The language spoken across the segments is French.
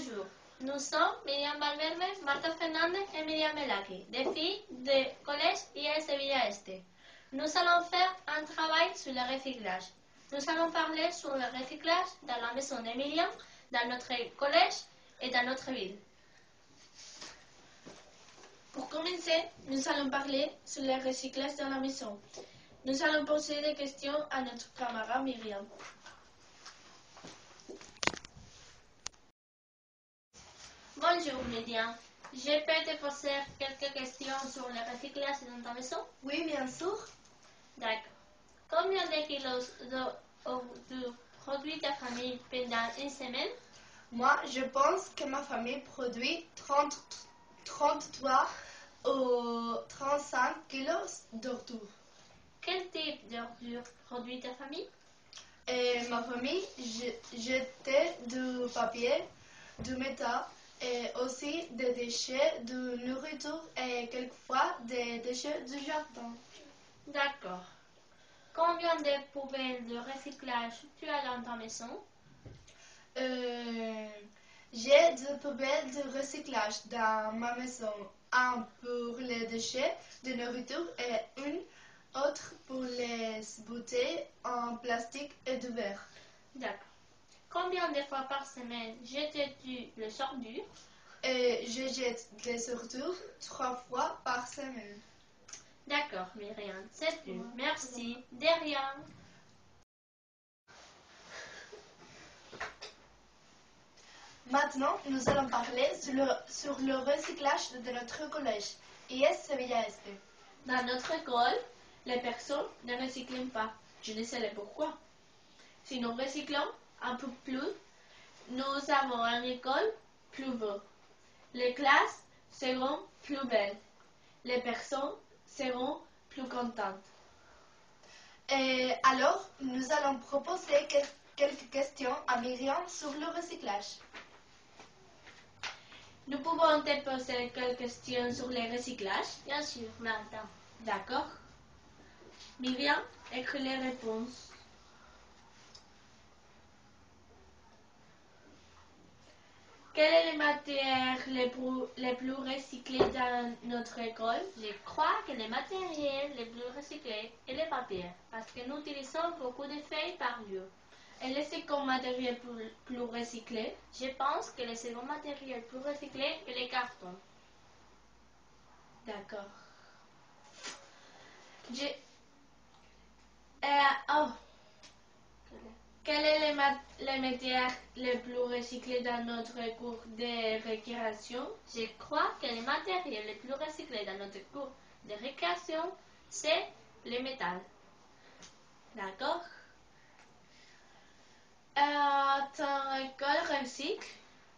Bonjour, nous sommes Miriam Valverde, Marta Fernandez et Miriam Melaki, des filles du collège IS Sevilla Este. Nous allons faire un travail sur le recyclage. Nous allons parler sur le recyclage dans la maison de Miriam, dans notre collège et dans notre ville. Pour commencer, nous allons parler sur le recyclage dans la maison. Nous allons poser des questions à notre camarade Myriam. Bonjour Myriam, je peux te poser quelques questions sur le recyclage dans ta maison? Oui, bien sûr. D'accord. Combien de kilos de produit ta famille pendant une semaine? Moi, je pense que ma famille produit 33 ou 35 kilos d'ordures. Quel type d'ordures produit ta famille? Et ma famille jetait du papier, du métal et aussi des déchets de nourriture et quelquefois des déchets du jardin. D'accord. Combien de poubelles de recyclage tu as dans ta maison? J'ai deux poubelles de recyclage dans ma maison, un pour les déchets de nourriture et une autre pour les bouteilles en plastique et de verre. D'accord. Combien de fois par semaine jettes-tu les ordures? Je jette les ordures 3 fois par semaine. D'accord, Myriam, c'est tout. Merci. De rien. Maintenant, nous allons parler sur le recyclage de notre collège, IS Sevilla Este. Dans notre école, les personnes ne recyclent pas. Je ne sais pas pourquoi. Si nous recyclons un peu plus, nous avons une école plus beau. Les classes seront plus belles. Les personnes seront plus contentes. Et alors, nous allons proposer quelques questions à Myriam sur le recyclage. Nous pouvons te poser quelques questions sur le recyclage? Bien sûr, Martha. D'accord. Myriam, écris les réponses. Quelle est la matière les plus recyclées dans notre école? Je crois que les matériels les plus recyclés est le papier, parce que nous utilisons beaucoup de feuilles par jour. Et le second matériel plus recyclé? Je pense que le second matériel plus recyclé est le carton. D'accord. Quelle est la matière les plus recyclée dans notre cours de récréation? Je crois que le matériel le plus recyclé dans notre cours de récréation, c'est le métal. D'accord. Ton école recycle?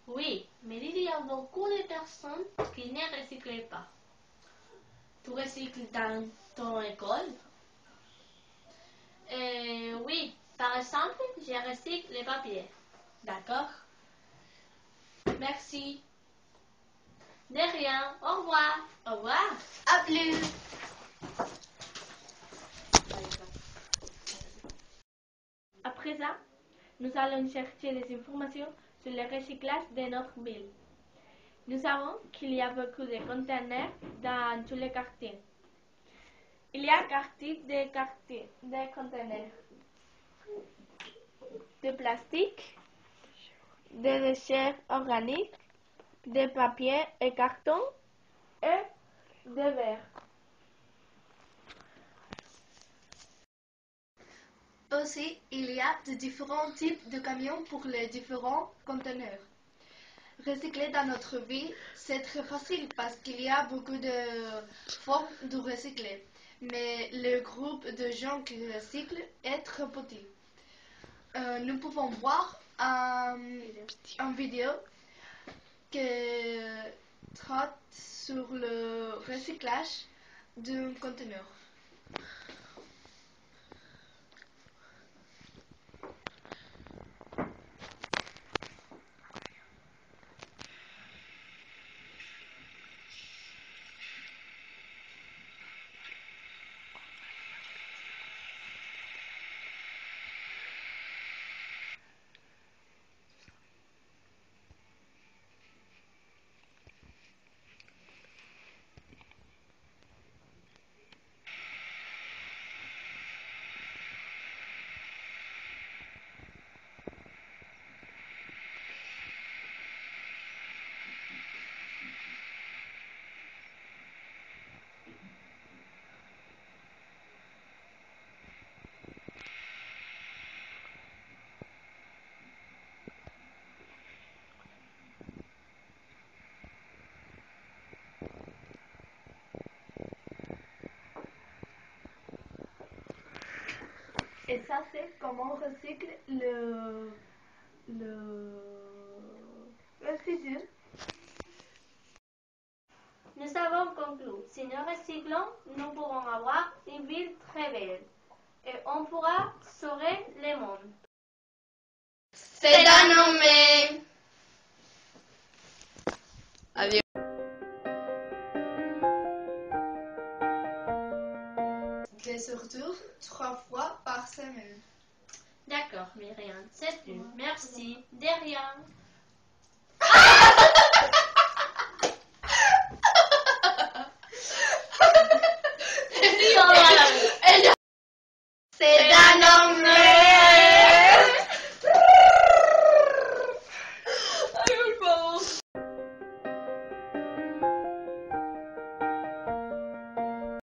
Oui, mais il y a beaucoup de personnes qui ne recyclent pas. Tu recycles dans ton école? Oui, par exemple, je recycle les papiers. D'accord. Merci. De rien, au revoir. Au revoir. À plus. À présent, nous allons chercher des informations sur le recyclage de notre ville. Nous savons qu'il y a beaucoup de conteneurs dans tous les quartiers. Il y a 4 types de conteneurs. De plastique, de déchets organiques, de papier et carton et de verre. Aussi, il y a de différents types de camions pour les différents conteneurs. Recycler dans notre ville, c'est très facile parce qu'il y a beaucoup de formes de recycler. Mais le groupe de gens qui recyclent est très petit. Nous pouvons voir une vidéo qui traite sur le recyclage d'un conteneur. Et ça, c'est comment on recycle le ciseau. Nous avons conclu. Si nous recyclons, nous pourrons avoir une ville très belle et on pourra sauver le monde. C'est nommé. Adiós. Et surtout 3 fois par semaine. D'accord, Myriam, c'est tout. Merci. De rien.